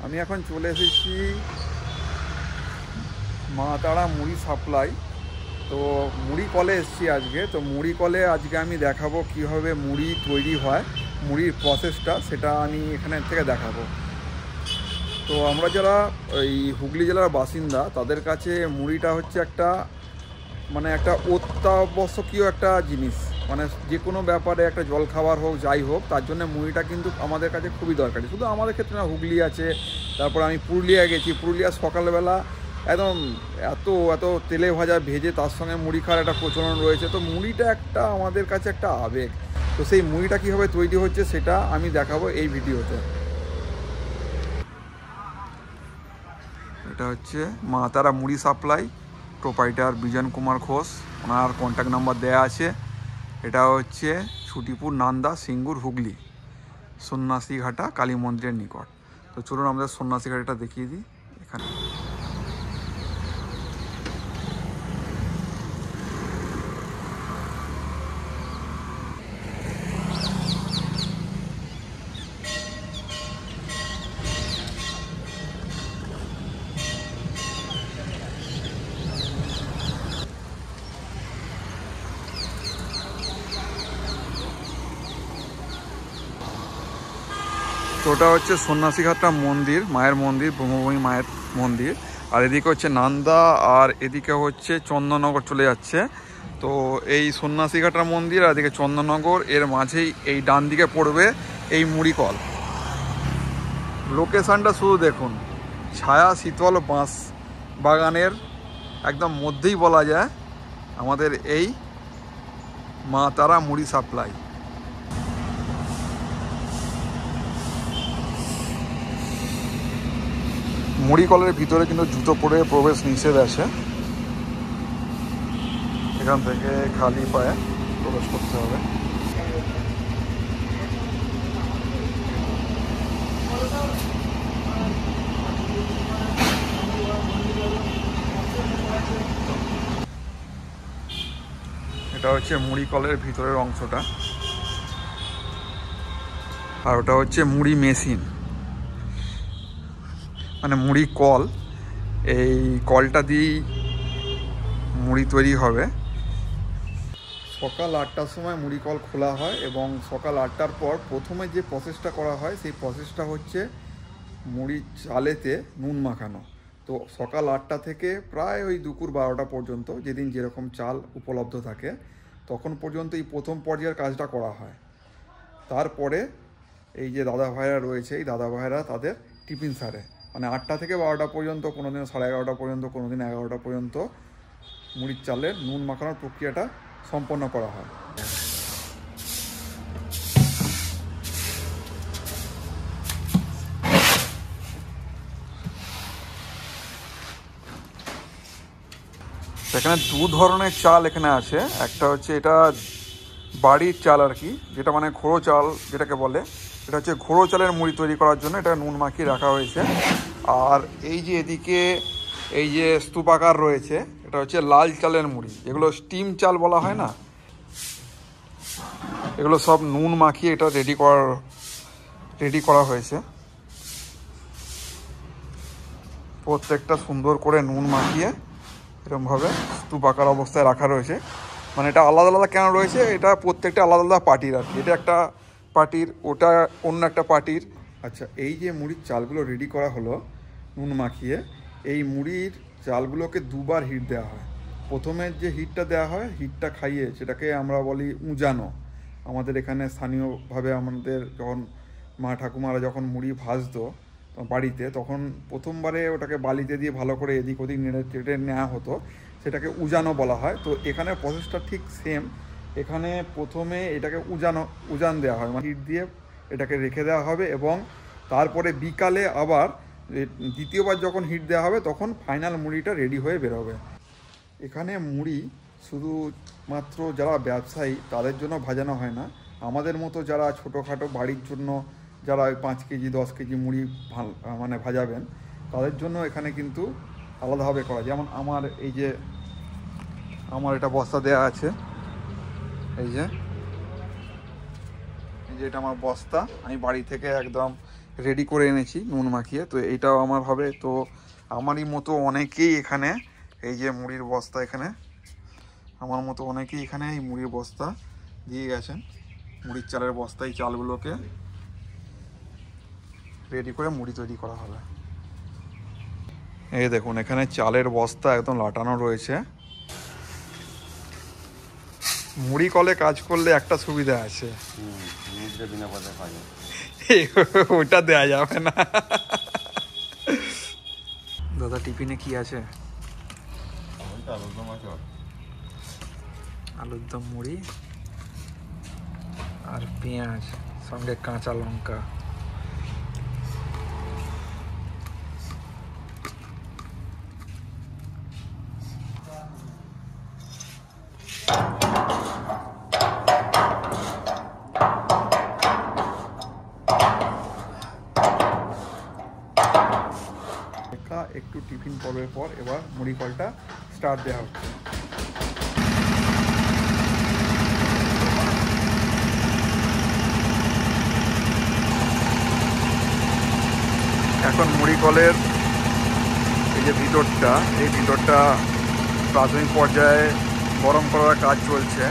আমি এখন চলে এসেছি মা তারা মুড়ি সাপ্লাই। তো মুড়ি কলে এসেছি আজকে। তো মুড়ি কলে আজকে আমি দেখাবো কীভাবে মুড়ি তৈরি হয়, মুড়ির প্রসেসটা সেটা আমি এখানে থেকে দেখাবো। তো আমরা যারা এই হুগলি জেলার বাসিন্দা তাদের কাছে মুড়িটা হচ্ছে একটা একটা অত্যাবশ্যকীয় একটা জিনিস। যে কোনো ব্যাপারে একটা জলখাবার হোক যাই হোক, তার জন্য মুড়িটা কিন্তু আমাদের কাছে খুবই দরকারি। শুধু আমাদের ক্ষেত্রে না, হুগলি আছে, তারপর আমি পুরুলিয়া গেছি, পুরুলিয়া সকালবেলা একদম এত এত তেলে ভাজা ভেজে তার সঙ্গে মুড়ি খাওয়ার একটা প্রচলন রয়েছে। তো মুড়িটা একটা আমাদের কাছে একটা আবেগ। তো সেই মুড়িটা কীভাবে তৈরি হচ্ছে সেটা আমি দেখাবো এই ভিডিওতে। এটা হচ্ছে মা তারা মুড়ি সাপ্লাই, প্রোপাইটার বিজন কুমার ঘোষ, ওনার কন্ট্যাক্ট নাম্বার দেয়া আছে। এটা হচ্ছে ছুটিপুর নান্দা সিঙ্গুর হুগলি, সন্ন্যাসীঘাটা কালী মন্দিরের নিকট। তো চলুন আমাদের সন্ন্যাসীঘাটাটা দেখিয়ে দিই। এখানে তো ওটা হচ্ছে সন্ন্যাসীঘাটা মন্দির, মায়ের মন্দির, ব্রহ্মভূমি মায়ের মন্দির। আর এদিকে হচ্ছে নান্দা, আর এদিকে হচ্ছে চন্দননগর চলে যাচ্ছে। তো এই সন্ন্যাসীঘাটার মন্দির আর এদিকে চন্দননগর, এর মাঝেই এই ডান দিকে পড়বে এই মুড়িকল। লোকেশানটা শুধু দেখুন, ছায়া শীতল বাঁশ বাগানের একদম মধ্যেই বলা যায় আমাদের এই মা তারা মুড়ি সাপ্লাই। মুড়ি কলের ভিতরে কিন্তু জুতো পরে প্রবেশ নিষেধ আছে, এখান থেকে খালি পায়ে প্রবেশ করতে হবে। এটা হচ্ছে মুড়ি কলের ভিতরের অংশটা, আর ওটা হচ্ছে মুড়ি মেশিন, মুড়ি কল। এই কলটা দিয়েই মুড়ি তৈরি হবে। সকাল 8টার সময় মুড়ি কল খোলা হয় এবং সকাল 8টার পর প্রথমে যে প্রসেসটা করা হয় সেই প্রসেসটা হচ্ছে মুড়ি চালেতে নুন মাখানো। তো সকাল 8টা থেকে প্রায় ওই দুপুর 12টা পর্যন্ত, যেদিন যেরকম চাল উপলব্ধ থাকে তখন পর্যন্ত এই প্রথম পর্যায়ের কাজটা করা হয়। তারপরে এই যে দাদা ভাইরা রয়েছে, এই দাদা ভাইরা তাদের টিফিন সারে 8টা থেকে 12টা পর্যন্ত, কোনোদিন 11:30 পর্যন্ত, কোনোদিন 11টা পর্যন্ত মুড়ির চালের নুন মাখানোর প্রক্রিয়াটা সম্পন্ন করা হয়। এখানে দু ধরনের চাল এখানে আছে। একটা হচ্ছে এটা বাড়ির চাল আর কি, যেটা ঘোড়ো চাল যেটাকে বলে। এটা হচ্ছে ঘোড়ো চালের মুড়ি তৈরি করার জন্য এটা নুন মাখিয়ে রাখা হয়েছে। আর এই যে এদিকে এই যে স্তূপাকার রয়েছে, এটা হচ্ছে লাল চালের মুড়ি, এগুলো স্টিম চাল বলা হয় না, এগুলো সব নুন মাখিয়ে এটা রেডি করা হয়েছে। প্রত্যেকটা সুন্দর করে নুন মাখিয়ে এরকমভাবে স্তূপাকার অবস্থায় রাখা রয়েছে। এটা আলাদা আলাদা কেন রয়েছে, এটা প্রত্যেকটা আলাদা আলাদা পার্টির আর কি। এটা একটা পার্টির, ওটা অন্য একটা পার্টির। আচ্ছা, এই যে মুড়ির চালগুলো রেডি করা হলো নুন মাখিয়ে, এই মুড়ির চালগুলোকে দুবার হিট দেওয়া হয়। প্রথমে যে হিটটা দেওয়া হয়, হিটটা খাইয়ে, সেটাকে আমরা বলি উজানো। আমাদের এখানে স্থানীয়ভাবে আমাদের যখন মা ঠাকুমারা যখন মুড়ি ভাজতো বাড়িতে, তখন প্রথমবারে ওটাকে বালিতে দিয়ে ভালো করে এদিক ওদিক নেড়ে নেওয়া হতো, সেটাকে উজানো বলা হয়। তো এখানে প্রসেসটা ঠিক সেম। এখানে প্রথমে এটাকে উজান দেওয়া হয়, হিট দিয়ে এটাকে রেখে দেওয়া হবে এবং তারপরে বিকালে আবার দ্বিতীয়বার যখন হিট দেওয়া হবে তখন ফাইনাল মুড়িটা রেডি হয়ে বেরোবে। এখানে মুড়ি শুধুমাত্র যারা ব্যবসায়ী তাদের জন্য ভাজানো হয় না, আমাদের মতো যারা ছোটোখাটো বাড়ির জন্য যারা 5 কেজি 10 কেজি মুড়ি ভাজাবেন, তাদের জন্য এখানে কিন্তু আলাদাভাবে করা। যেমন আমার এটা বস্তা দেয়া আছে, এই যে এটা আমার বস্তা, আমি বাড়ি থেকে একদম রেডি করে এনেছি নুন মাখিয়ে। তো এইটাও আমার হবে। তো আমারই মতো অনেকেই এখানে এই যে মুড়ির বস্তা, এখানে আমার মতো অনেকেই এখানে এই মুড়ির বস্তা দিয়ে গেছেন। মুড়ির চালের বস্তা, এই চালগুলোকে রেডি করে মুড়ি তৈরি করা হবে। এই দেখুন এখানে চালের বস্তা একদম লাটানো রয়েছে। মুড়ি কলে কাজ করলে একটা সুবিধা আছে, ওটা দেয়া যাবে না। দাদা টিফিনে কি আছে? আলুর দম, মুড়ি আর পেঁয়াজ, সঙ্গে কাঁচা লঙ্কা। একটু টিফিন পর্বের পর এবার মুড়ি কলটা স্টার্ট দেওয়া হচ্ছে। এখন মুড়ি কলের এই যে ভিতরটা, এই ভিতরটা প্রাথমিক পর্যায়ে গরম করার কাজ চলছে।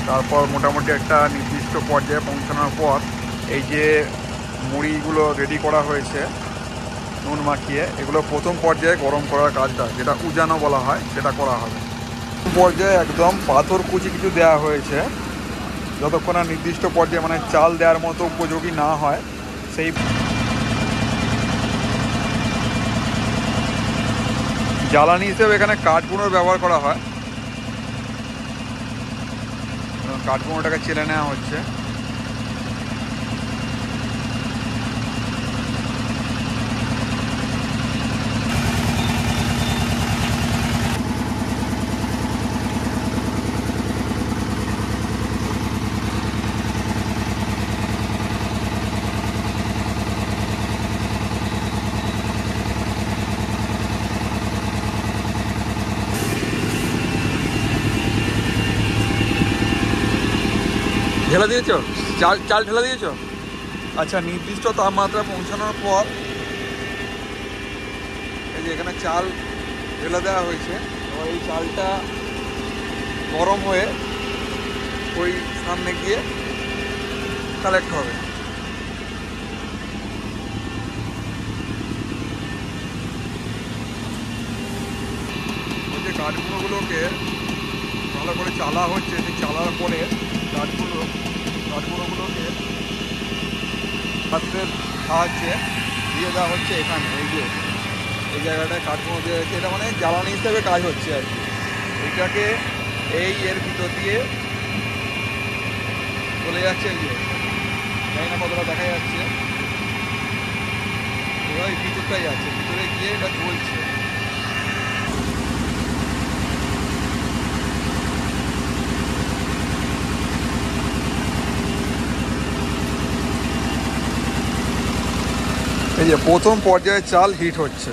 তারপর মোটামুটি একটা নির্দিষ্ট পর্যায়ে পৌঁছানোর পর এই যে মুড়িগুলো রেডি করা হয়েছে নুন মাখিয়ে, এগুলো প্রথম পর্যায়ে গরম করার কাজটা, যেটা উজানো বলা হয়, সেটা করা হবে। পর্যায়ে একদম পাথর কুচি কিছু দেওয়া হয়েছে, যতক্ষণ না নির্দিষ্ট পর্যায়ে মানে চাল দেওয়ার মতো উপযোগী না হয় সেই। জ্বালানি হিসেবে এখানে কাঠগুঁড়োর ব্যবহার করা হয়। কাঠগুঁড়োটাকে চেলে নেওয়া হচ্ছে। ঢেলা দিয়েছো? চাল ঢেলা দিয়েছো? আচ্ছা, নির্দিষ্ট তাপমাত্রা পৌঁছানোর পর এই যে এখানে চাল ঢেলে দেওয়া হয়েছে। এবার এই চালটা গরম হয়ে ওই সামনে গিয়ে কালেক্ট হবে। ওই যে কাঠগুঁড়োগুলোকে ভালো করে চালা হচ্ছে, সেই চালার পরে কাঠগুঁড়োগুলোকে পাত্রের সাহায্যে দিয়ে দেওয়া হচ্ছে এখানে। এই জায়গাটায় কাঠগুঁড়ো দিয়ে হচ্ছে, এটা মানে জ্বালানি হিসেবে কাজ হচ্ছে আর কি। এইটাকে এর ভিতর দিয়ে চলে যাচ্ছে। এই যে জানি না কতটা দেখা যাচ্ছে, এই ভিতরটাই আছে, ভিতরে গিয়ে এটা চলছে। এই যে প্রথম পর্যায়ে চাল হিট হচ্ছে।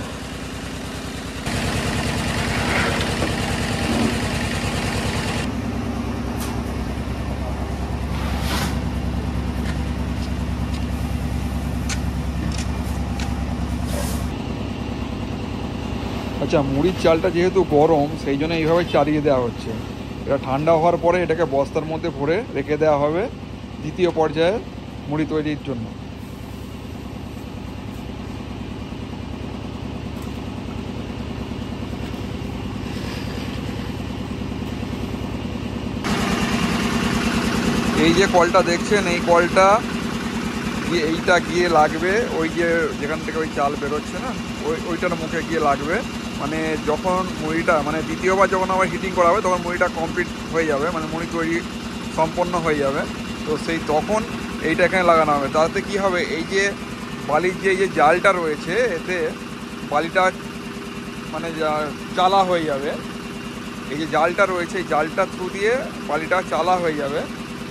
আচ্ছা, মুড়ির চালটা যেহেতু গরম, সেই জন্য এইভাবে চালিয়ে দেওয়া হচ্ছে। এটা ঠান্ডা হওয়ার পরে এটাকে বস্তার মধ্যে ভরে রেখে দেওয়া হবে দ্বিতীয় পর্যায়ে মুড়ি তৈরির জন্য। এই যে কলটা দেখছেন, এই কলটা এইটা গিয়ে লাগবে ওই যে যেখান থেকে ওই চাল বেরোচ্ছে না, ওইটার মুখে গিয়ে লাগবে। মানে যখন মুড়িটা মানে দ্বিতীয়বার যখন আবার হিটিং করা হবে, তখন মুড়িটা কমপ্লিট হয়ে যাবে, মানে মুড়ি তৈরি সম্পন্ন হয়ে যাবে। তো সেই তখন এইটা এখানে লাগানো হবে। তাতে কি হবে, এই যে বালির যে এই যে জালটা রয়েছে, এতে বালিটা মানে চালা হয়ে যাবে। এই যে জালটা রয়েছে, এই জালটা থ্রু দিয়ে বালিটা চালা হয়ে যাবে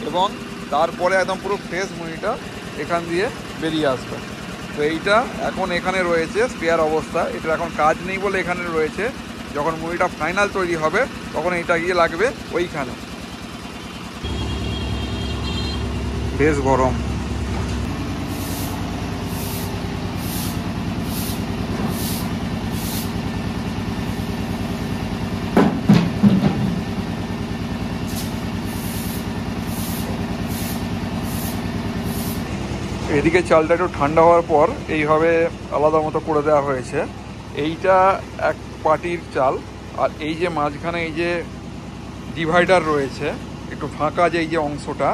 এবং তারপরে একদম পুরো ফ্রেশ মুড়িটা এখান দিয়ে বেরিয়ে আসবে। তো এইটা এখন এখানে রয়েছে স্পেয়ার অবস্থা, এটা এখন কাজ নেই বলে এখানে রয়েছে। যখন মুড়িটা ফাইনাল তৈরি হবে তখন এইটা গিয়ে লাগবে ওইখানে। বেশ গরম। এদিকে চালটা একটু ঠান্ডা হওয়ার পর এইভাবে আলাদা মতো করে দেওয়া হয়েছে। এইটা এক পাটির চাল, আর এই যে মাঝখানে এই যে ডিভাইডার রয়েছে একটু ফাঁকা যে এই যে অংশটা,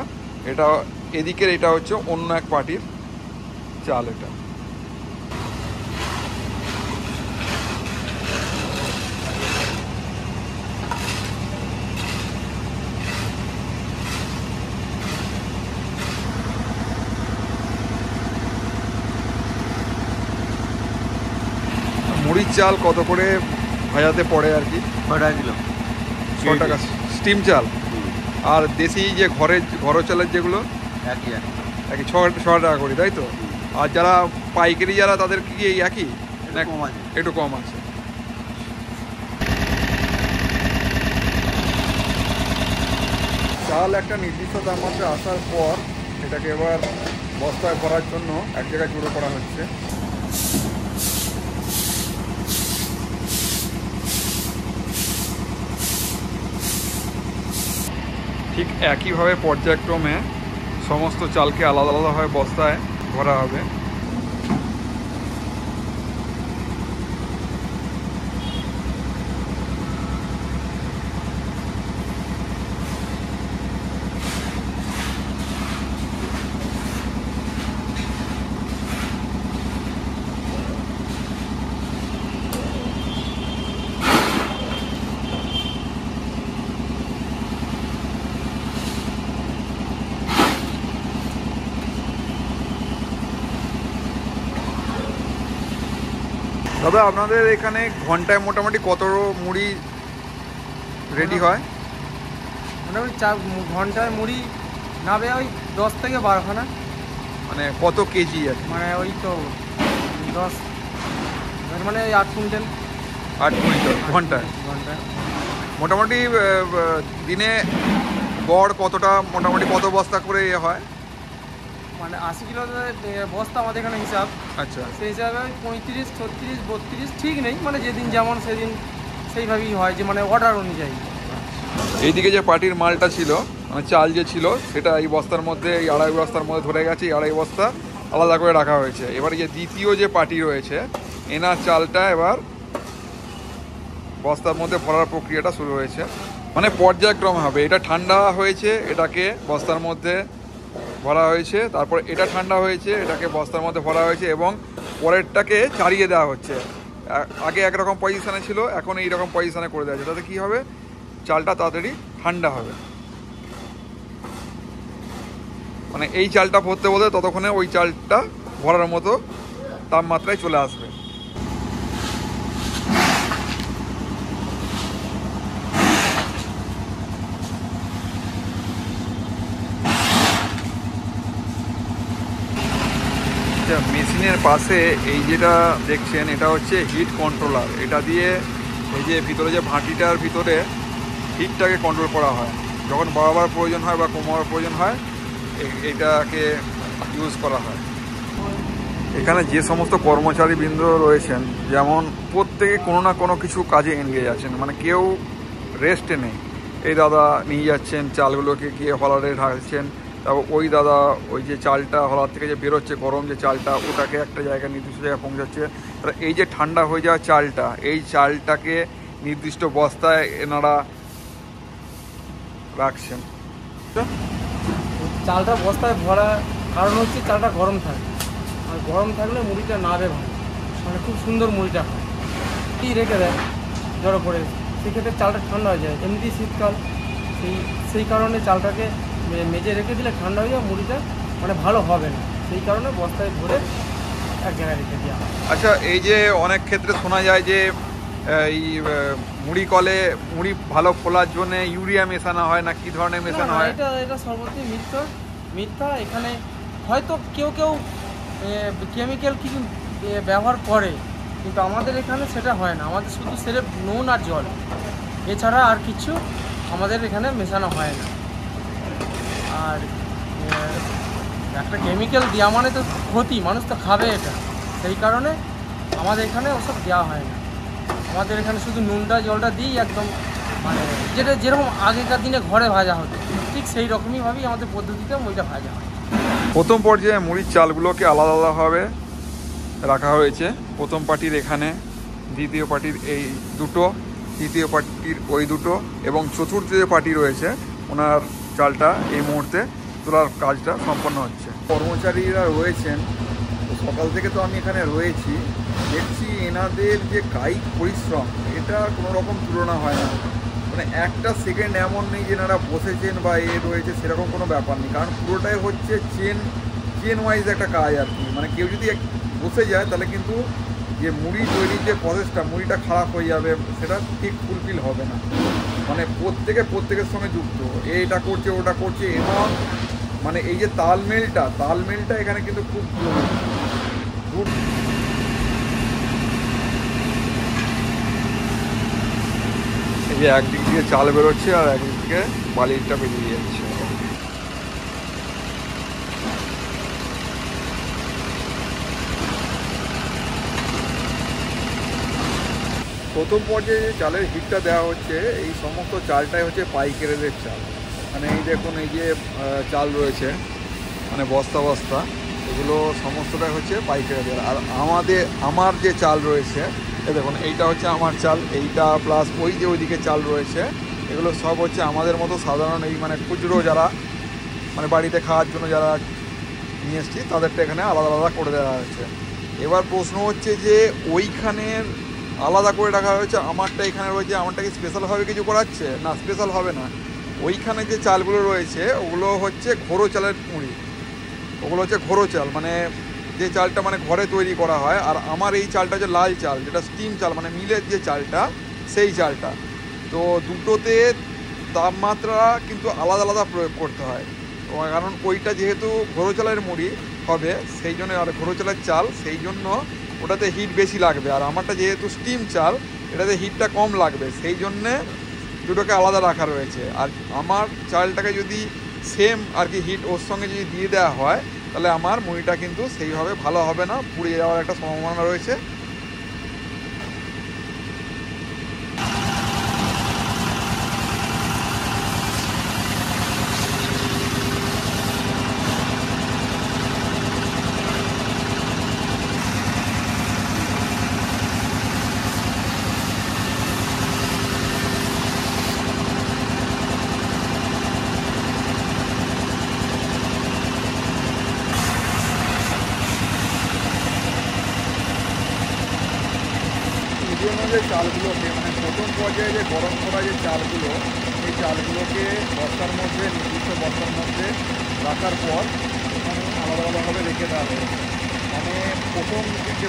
এটা এদিকের এটা হচ্ছে অন্য এক পাটির চাল। এটা মুড়ির চাল কত করে ভাজাতে পড়ে আর কি? 6 টাকা কিলো। 6 টাকা স্টিম চাল। আর দেশি যে ঘর চালের যেগুলো একই 6 টাকা করে, তাই তো? আর যারা পাইকারি যারা তাদের কি এই একই? একটু কম আছে। চাল একটা নির্দিষ্ট তাপমাত্রা আসার পর এটাকে এবার বস্তায় ভরার জন্য এক জায়গায় জড়ো করা হচ্ছে। ঠিক একইভাবে পর্যায়ক্রমে সমস্ত চালকে আলাদা আলাদাভাবে বস্তায় ভরা হবে। দাদা, আপনাদের এখানে ঘন্টায় মোটামুটি কত মুড়ি রেডি হয়? মোটামুটি ঘন্টায় মুড়ি নাবে ওই 10 থেকে 12 খানা। মানে কত কেজি আর কি? মানে ওই তো 10, মানে ওই 8 কুইন্টাল। 8 কুইন্টাল ঘন্টায়? মোটামুটি দিনে গড় কতটা, মোটামুটি কত বস্তা করে ইয়ে হয়? মানে 80 কিলো বস্তা আমাদের এখানে হিসাব। আচ্ছা, সেই হিসাবে 35, 36, 32 ঠিক নেই, মানে যেদিন যেমন সেদিন সেইভাবেই হয়, যে মানে অর্ডার অনুযায়ী। এইদিকে যে পাটির মালটা ছিল, মানে চাল যে ছিল, সেটা এই বস্তার মধ্যে, এই 2.5 বস্তার মধ্যে ধরে গেছে। এই 2.5 বস্তা আলাদা করে রাখা হয়েছে। এবার যে দ্বিতীয় যে পাটি রয়েছে, এনার চালটা এবার বস্তার মধ্যে ভরার প্রক্রিয়াটা শুরু হয়েছে। মানে পর্যায়ক্রমে হবে। এটা ঠান্ডা হয়েছে, এটাকে বস্তার মধ্যে ভরা হয়েছে। তারপর এটা ঠান্ডা হয়েছে, এটাকে বস্তার মধ্যে ভরা হয়েছে, এবং পরেরটাকে চালিয়ে দেওয়া হচ্ছে। আগে একরকম পজিশানে ছিল, এখন এই রকম পজিশানে করে দেওয়া হচ্ছে। তাতে কী হবে, চালটা তাড়াতাড়ি ঠান্ডা হবে। মানে এই চালটা ভরতে বলতে ততক্ষণে ওই চালটা ভরার মতো তাপমাত্রায় চলে আসবে। মেশিনের পাশে এই যেটা দেখছেন, এটা হচ্ছে হিট কন্ট্রোলার। এটা দিয়ে এই যে ভিতরে যে ভাঁটিটার ভিতরে হিটটাকে কন্ট্রোল করা হয়। যখন বাড়াবার প্রয়োজন হয় বা কমাবার প্রয়োজন হয়, এইটাকে ইউজ করা হয়। এখানে যে সমস্ত কর্মচারীবৃন্দ রয়েছেন, যেমন প্রত্যেকে কোনো না কোনো কিছু কাজে এনগেজ আছেন, মানে কেউ রেস্টে নেই। এই দাদা নিয়ে যাচ্ছেন চালগুলোকে, গিয়ে হলারে ঢালছেন। তারপর ওই দাদা ওই যে চালটা হলার থেকে যে বেরোচ্ছে গরম যে চালটা, ওটাকে একটা জায়গায় নির্দিষ্ট জায়গায় পৌঁছাচ্ছে। তাহলে এই যে ঠান্ডা হয়ে যাওয়া চালটা, এই চালটাকে নির্দিষ্ট বস্তায় এনারা রাখছেন। চালটা বস্তায় ভরা কারণ হচ্ছে চালটা গরম থাকে, আর গরম থাকলে মুড়িটা নাবে ভালো, মানে খুব সুন্দর মুড়িটা হয়। কি রেখে দেয় জড়ো করে, সেক্ষেত্রে চালটা ঠান্ডা হয়ে যায়। এমনিতেই শীতকাল, সেই কারণে চালটাকে মেজে রেখে দিলে ঠান্ডা হয়ে যায়, মুড়িটা মানে ভালো হবে না। সেই কারণে বস্তায় ভরে এক জায়গায় রেখে দেওয়া হয়। আচ্ছা, এই যে অনেক ক্ষেত্রে শোনা যায় যে এই মুড়ি কলে মুড়ি ভালো ফোলার জন্য ইউরিয়া মেশানো হয়, না কি ধরনের মেশানো হয়? এটা সর্বত্রই মিথ্যা। এখানে হয়তো কেউ কেমিক্যাল কিছু ব্যবহার করে, কিন্তু আমাদের এখানে সেটা হয় না। আমাদের শুধু সেরেফ নুন আর জল, এছাড়া আর কিছু আমাদের এখানে মেশানো হয় না। আর একটা কেমিক্যাল দেওয়া মানে তো ক্ষতি, মানুষ তো খাবে এটা, সেই কারণে আমাদের এখানে ওসব দেওয়া হয় না। আমাদের এখানে শুধু নুনটা জলটা দিই একদম, মানে যেরকম আগেকার দিনে ঘরে ভাজা হতো, ঠিক সেই রকমইভাবেই আমাদের পদ্ধতিতে ওইটা ভাজা হয়। প্রথম পর্যায়ে মুড়ির চালগুলোকে আলাদা আলাদাভাবে রাখা হয়েছে। প্রথম পার্টির এখানে, দ্বিতীয় পার্টির এই দুটো, তৃতীয় পার্টির ওই দুটো, এবং চতুর্থ যে পার্টি রয়েছে ওনার চালটা এই মুহূর্তে তোলার কাজটা সম্পন্ন হচ্ছে। কর্মচারীরা রয়েছেন, তো সকাল থেকে তো আমি এখানে রয়েছি, দেখছি এনাদের যে কায়িক পরিশ্রম এটা কোনো রকম তুলনা হয় না। মানে একটা সেকেন্ড এমন নেই যে এনারা বসেছেন বা রয়েছে, সেরকম কোনো ব্যাপার নেই। কারণ পুরোটাই হচ্ছে চেন ওয়াইজ একটা কাজ আর কি। মানে কেউ যদি বসে যায় তাহলে কিন্তু যে মুড়ি তৈরির যে প্রসেসটা, মুড়িটা খারাপ হয়ে যাবে, সেটা ঠিক ফুলফিল হবে না। মানে প্রত্যেকের সঙ্গে যুক্ত, এটা করছে ওটা করছে, এবং মানে এই যে তালমেলটা এখানে কিন্তু খুব জরুরি। এই যে একদিক দিয়ে চাল বেরোচ্ছে আর একদিক থেকে বালিটা বেরিয়ে যাচ্ছে। প্রথম পর্যায়ে যে চালের হিটটা দেওয়া হচ্ছে, এই সমস্ত চালটাই হচ্ছে পাইকারিদের চাল। মানে এই দেখুন, এই যে চাল রয়েছে মানে বস্তা বস্তা, এগুলো সমস্তটাই হচ্ছে পাইকারিদের। আর আমার যে চাল রয়েছে, এই দেখুন এইটা হচ্ছে আমার চাল, এইটা প্লাস ওই যে ওইদিকে চাল রয়েছে, এগুলো সব হচ্ছে আমাদের মতো সাধারণ এই মানে খুচরো যারা মানে বাড়িতে খাওয়ার জন্য যারা নিয়ে এসছি তাদেরটা এখানে আলাদা আলাদা করে দেওয়া হয়েছে। এবার প্রশ্ন হচ্ছে যে ওইখানের আলাদা করে রাখা হয়েছে, আমারটা এখানে রয়েছে, আমারটা কি স্পেশালভাবে কিছু করাচ্ছে? না, স্পেশাল হবে না। ওইখানে যে চালগুলো রয়েছে ওগুলো হচ্ছে ঘোরো চালের মুড়ি, ওগুলো হচ্ছে ঘোরো চাল, মানে যে চালটা মানে ঘরে তৈরি করা হয়। আর আমার এই চালটা হচ্ছে লাল চাল, যেটা স্টিম চাল, মানে মিলের যে চালটা, সেই চালটা। তো দুটোতে তাপমাত্রা কিন্তু আলাদা আলাদা প্রয়োগ করতে হয়, কারণ ওইটা যেহেতু ঘোরো চালের মুড়ি হবে সেই জন্য, আর ঘোরো চালের চাল সেই জন্য ওটাতে হিট বেশি লাগবে। আর আমারটা যেহেতু স্টিম চাল, এটাতে হিটটা কম লাগবে, সেই জন্যে দুটোকে আলাদা রাখা রয়েছে। আর আমার চালটাকে যদি সেম আর কি হিট ওর সঙ্গে যদি দিয়ে দেওয়া হয়, তাহলে আমার মুড়িটা কিন্তু সেইভাবে ভালো হবে না, পুড়ে যাওয়ার একটা সম্ভাবনা রয়েছে। যে চালগুলোকে মানে প্রথম পর্যায়ে যে গরম করা যে চালগুলো, এই চালগুলোকে বস্তার মধ্যে, নির্দিষ্ট বস্তার মধ্যে রাখার পর এখানে আলাদা আলাদাভাবে রেখে দেওয়া হবে। মানে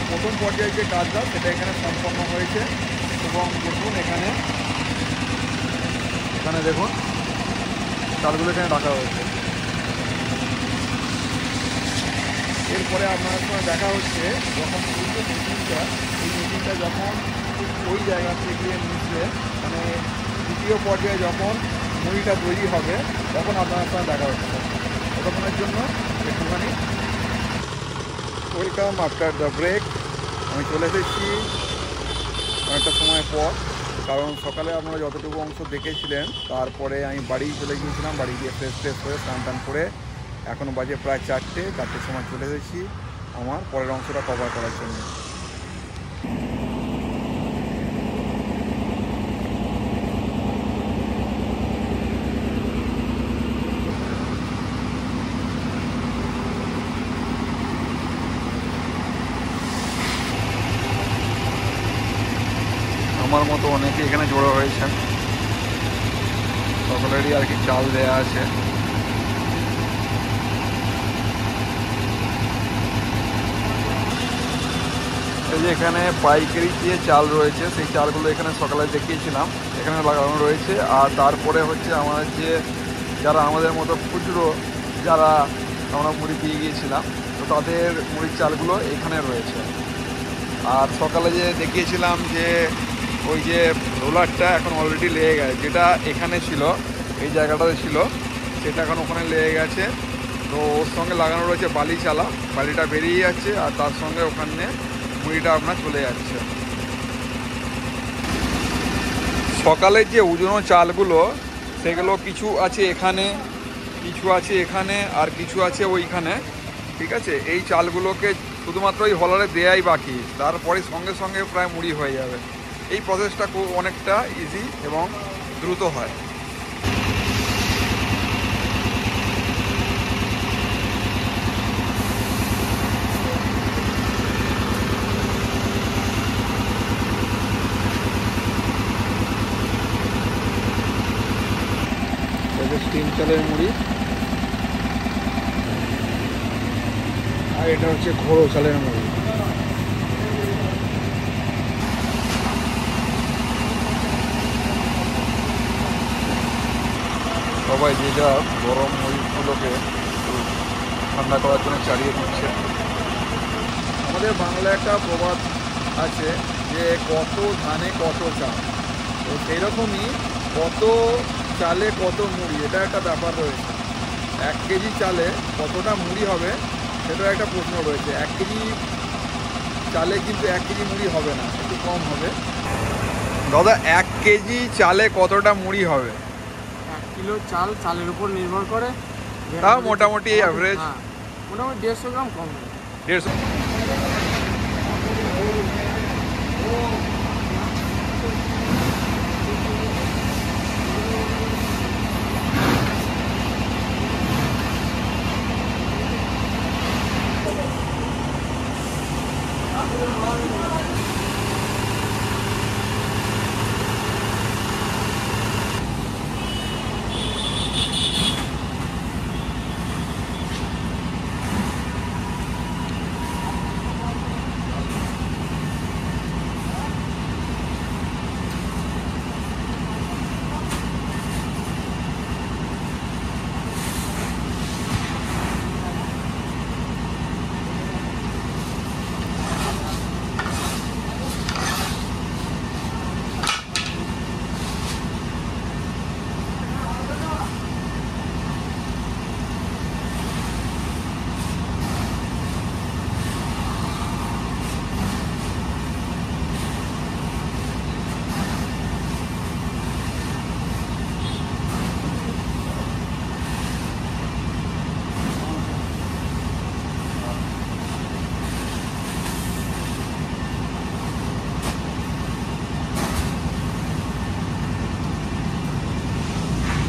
প্রথম পর্যায়ে যে কাজটা সেটা এখানে সম্পন্ন হয়েছে। এবং দেখুন এখানে দেখুন চালগুলো এখানে রাখা হয়েছে। এরপরে আপনার সঙ্গে দেখা হচ্ছে যখন এই মেশিনটা যখন ওই জায়গা থেকে নিচে মানে দ্বিতীয় পর্যায়ে যখন মুড়িটা তৈরি হবে, তখন আপনার সঙ্গে দেখা হচ্ছে। ততক্ষণের জন্য একটুখানি ওয়েলকাম আফটার দ্য ব্রেক। আমি চলে এসেছি অনেকটা সময় পর, কারণ সকালে আপনারা যতটুকু অংশ দেখেছিলেন, তারপরে আমি বাড়ি চলে গিয়েছিলাম। বাড়ি গিয়ে ফ্রেশ হয়ে স্নান টান করে এখন বাজে প্রায় 4টের সময় চলে এসেছি আমার পরের অংশটা কভার করার জন্য। আমার মতো অনেকে এখানে জড়ো হয়েছেন, সকলেরই আর কি চাল দেয়া আছে। এই যে এখানে পাইকারি যে চাল রয়েছে, সেই চালগুলো এখানে সকালে দেখিয়েছিলাম, এখানে লাগানো রয়েছে। আর তারপরে হচ্ছে আমাদের যারা আমাদের মতো খুচরো যারা আমরা মুড়ি পেয়ে গিয়েছিলাম, তো তাদের মুড়ির চালগুলো এখানে রয়েছে। আর সকালে যে দেখিয়েছিলাম যে ওই যে রোলারটা এখন অলরেডি লেগে গেছে, যেটা এখানে ছিল, এই জায়গাটাতে ছিল, সেটা এখন ওখানে লেগে গেছে। তো ওর সঙ্গে লাগানো রয়েছে বালি চালা, বালিটা বেরিয়ে যাচ্ছে আর তার সঙ্গে ওখানে মুড়িটা আপনার চলে যাচ্ছে। সকালের যে উজনো চালগুলো, সেগুলো কিছু আছে এখানে, কিছু আছে এখানে, আর কিছু আছে ওইখানে। ঠিক আছে, এই চালগুলোকে শুধুমাত্র ওই হলারে দেয়াই বাকি, তারপরে সঙ্গে সঙ্গে প্রায় মুড়ি হয়ে যাবে। এই প্রসেসটা খুব অনেকটা ইজি এবং দ্রুত হয়। স্টিম চালের মুড়ি, আর এটা হচ্ছে ঘোড়ো চালের মুড়ি। সবাই যে যা গরম মুড়িগুলোকে ঠান্ডা করার জন্য চালিয়ে দিচ্ছে। আমাদের বাংলায় একটা প্রবাদ আছে যে কত ধানে কত চাল, তো সেই রকমই কত চালে কত মুড়ি, এটা একটা ব্যাপার রয়েছে। 1 কেজি চালে কতটা মুড়ি হবে সেটার একটা প্রশ্ন রয়েছে। 1 কেজি চালে কিন্তু 1 কেজি মুড়ি হবে না, একটু কম হবে। দাদা 1 কেজি চালে কতটা মুড়ি হবে? 1 কিলো চাল, চালের উপর নির্ভর করে, তাও মোটামুটি অ্যাভারেজ মোটামুটি 150 গ্রাম কম হবে। 150।